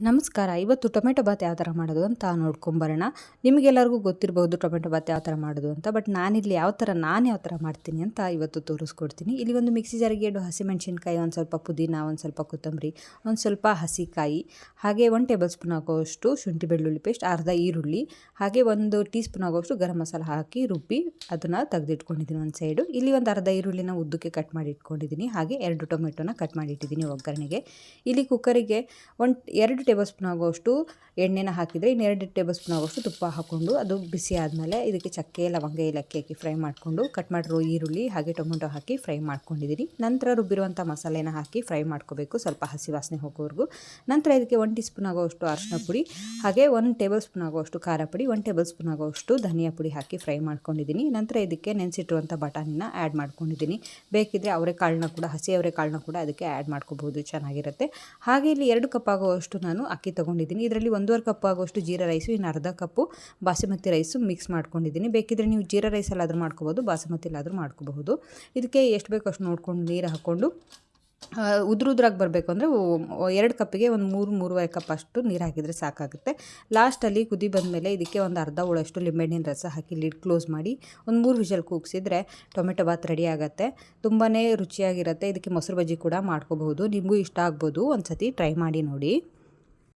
ನಮಸ್ಕಾರ. ಇವತ್ತು ಟೊಮೆಟೊ ಬಾತ್ ಯಾವ ಥರ ಮಾಡೋದು ಅಂತ ನೋಡ್ಕೊಂಬರೋಣ. ನಿಮಗೆಲ್ಲರಿಗೂ ಗೊತ್ತಿರಬಹುದು ಟೊಮೆಟೊ ಬಾತ್ ಯಾವ ಥರ ಮಾಡೋದು ಅಂತ. ಬಟ್ ನಾನು ಯಾವ ಥರ ಮಾಡ್ತೀನಿ ಅಂತ ಇವತ್ತು ತೋರಿಸ್ಕೊಡ್ತೀನಿ. ಇಲ್ಲಿ ಒಂದು ಮಿಕ್ಸಿ ಜಾರಿಗೆ 2 ಹಸಿಮೆಣಸಿನ್ಕಾಯಿ, ಒಂದು ಸ್ವಲ್ಪ ಪುದೀನ, ಒಂದು ಸ್ವಲ್ಪ ಕೊತ್ತಂಬರಿ, ಒಂದು ಸ್ವಲ್ಪ ಹಸಿಕಾಯಿ, ಹಾಗೆ 1 ಟೇಬಲ್ ಸ್ಪೂನ್ ಆಗುವಷ್ಟು ಶುಂಠಿ ಬೆಳ್ಳುಳ್ಳಿ ಪೇಸ್ಟ್, ಅರ್ಧ ಈರುಳ್ಳಿ, ಹಾಗೆ 1 ಟೀ ಸ್ಪೂನ್ ಆಗುವಷ್ಟು ಗರಂ ಮಸಾಲ ಹಾಕಿ ರುಬ್ಬಿ ಅದನ್ನು ತೆಗೆದಿಟ್ಕೊಂಡಿದ್ದೀನಿ ಒಂದು ಸೈಡು. ಇಲ್ಲಿ ಒಂದು ಅರ್ಧ ಈರುಳ್ಳಿನ ಉದ್ದಕ್ಕೆ ಕಟ್ ಮಾಡಿ ಇಟ್ಕೊಂಡಿದ್ದೀನಿ. ಹಾಗೆ 2 ಟೊಮೆಟೊನ ಕಟ್ ಮಾಡಿ ಇಟ್ಟಿದ್ದೀನಿ ಒಗ್ಗರಣೆಗೆ. ಇಲ್ಲಿ ಕುಕ್ಕರಿಗೆ 2 ಟೇಬಲ್ ಸ್ಪೂನ್ ಆಗುವಷ್ಟು ಎಣ್ಣೆನ ಹಾಕಿದರೆ, ಇನ್ನು 2 ಟೇಬಲ್ ಸ್ಪೂನ್ ಆಗುವಷ್ಟು ತುಪ್ಪ ಹಾಕ್ಕೊಂಡು ಅದು ಬಿಸಿ ಆದಮೇಲೆ ಇದಕ್ಕೆ ಚಕ್ಕೆ, ಲವಂಗ, ಏಲಕ್ಕಿ ಹಾಕಿ ಫ್ರೈ ಮಾಡಿಕೊಂಡು ಕಟ್ ಮಾಡಿರೋ ಈರುಳ್ಳಿ ಹಾಗೆ ಟೊಮೆಟೊ ಹಾಕಿ ಫ್ರೈ ಮಾಡ್ಕೊಂಡಿದ್ದೀನಿ. ನಂತರ ರುಬ್ಬಿರುವಂಥ ಮಸಾಲೆನ ಹಾಕಿ ಫ್ರೈ ಮಾಡ್ಕೋಬೇಕು ಸ್ವಲ್ಪ ಹಸಿ ವಾಸನೆ ಹೋಗೋವರೆಗೂ. ನಂತರ ಇದಕ್ಕೆ 1 ಟೀ ಸ್ಪೂನ್ ಆಗುವಷ್ಟು ಅರಿಶಿನ ಪುಡಿ, ಹಾಗೆ 1 ಟೇಬಲ್ ಸ್ಪೂನ್ ಆಗುವಷ್ಟು ಖಾರ ಪುಡಿ, 1 ಟೇಬಲ್ ಸ್ಪೂನ್ ಆಗುವಷ್ಟು ಧನಿಯಾ ಪುಡಿ ಹಾಕಿ ಫ್ರೈ ಮಾಡ್ಕೊಂಡಿದ್ದೀನಿ. ನಂತರ ಇದಕ್ಕೆ ನೆನೆಸಿಟ್ಟಿರುವಂಥ ಬಟಾಣಿನ ಆ್ಯಡ್ ಮಾಡ್ಕೊಂಡಿದ್ದೀನಿ. ಬೇಕಿದ್ದರೆ ಅವರೆಕಾಳನ್ನ ಕೂಡ, ಹಸಿ ಅವರೆಕಾಳನ್ನ ಕೂಡ ಅದಕ್ಕೆ ಆ್ಯಡ್ ಮಾಡ್ಕೋಬಹುದು, ಚೆನ್ನಾಗಿರುತ್ತೆ. ಹಾಗೆ ಇಲ್ಲಿ 2 ಕಪ್ ಆಗುವಷ್ಟು ನಾನು ಅಕ್ಕಿ ತೊಗೊಂಡಿದ್ದೀನಿ. ಇದರಲ್ಲಿ 1.5 ಕಪ್ ಆಗುವಷ್ಟು ಜೀರಾ ರೈಸು, ಇನ್ನು ಅರ್ಧ ಕಪ್ಪು ಬಾಸುಮತಿ ರೈಸು ಮಿಕ್ಸ್ ಮಾಡ್ಕೊಂಡಿದ್ದೀನಿ. ಬೇಕಿದ್ದರೆ ನೀವು ಜೀರಾ ರೈಸಲ್ಲಾದರೂ ಮಾಡ್ಕೋಬೋದು, ಬಾಸುಮತಿಲಾದರೂ ಮಾಡ್ಕೋಬಹುದು. ಇದಕ್ಕೆ ಎಷ್ಟು ಬೇಕೋ ಅಷ್ಟು ನೋಡ್ಕೊಂಡು ನೀರು ಹಾಕ್ಕೊಂಡು ಉದ್ರಾಗಿ ಬರಬೇಕು ಅಂದರೆ 2 ಕಪ್ಪಿಗೆ ಒಂದು 3-3.5 ಕಪ್ ಅಷ್ಟು ನೀರು ಹಾಕಿದರೆ ಸಾಕಾಗುತ್ತೆ. ಲಾಸ್ಟಲ್ಲಿ ಕುದಿ ಬಂದಮೇಲೆ ಇದಕ್ಕೆ ಒಂದು ಅರ್ಧ ಹೋಳಷ್ಟು ಲಿಂಬೆಹಣ್ಣಿನ ರಸ ಹಾಕಿ ಲಿಡ್ ಕ್ಲೋಸ್ ಮಾಡಿ ಒಂದು 3 ವಿಷಲ್ ಕೂಗಿಸಿದ್ರೆ ಟೊಮೆಟೊ ಬಾತ್ ರೆಡಿ ಆಗುತ್ತೆ. ತುಂಬಾ ರುಚಿಯಾಗಿರುತ್ತೆ. ಇದಕ್ಕೆ ಮೊಸರು ಬಜ್ಜಿ ಕೂಡ ಮಾಡ್ಕೋಬಹುದು. ನಿಮಗೂ ಇಷ್ಟ ಆಗ್ಬೋದು, ಒಂದು ಸತಿ ಟ್ರೈ ಮಾಡಿ ನೋಡಿ.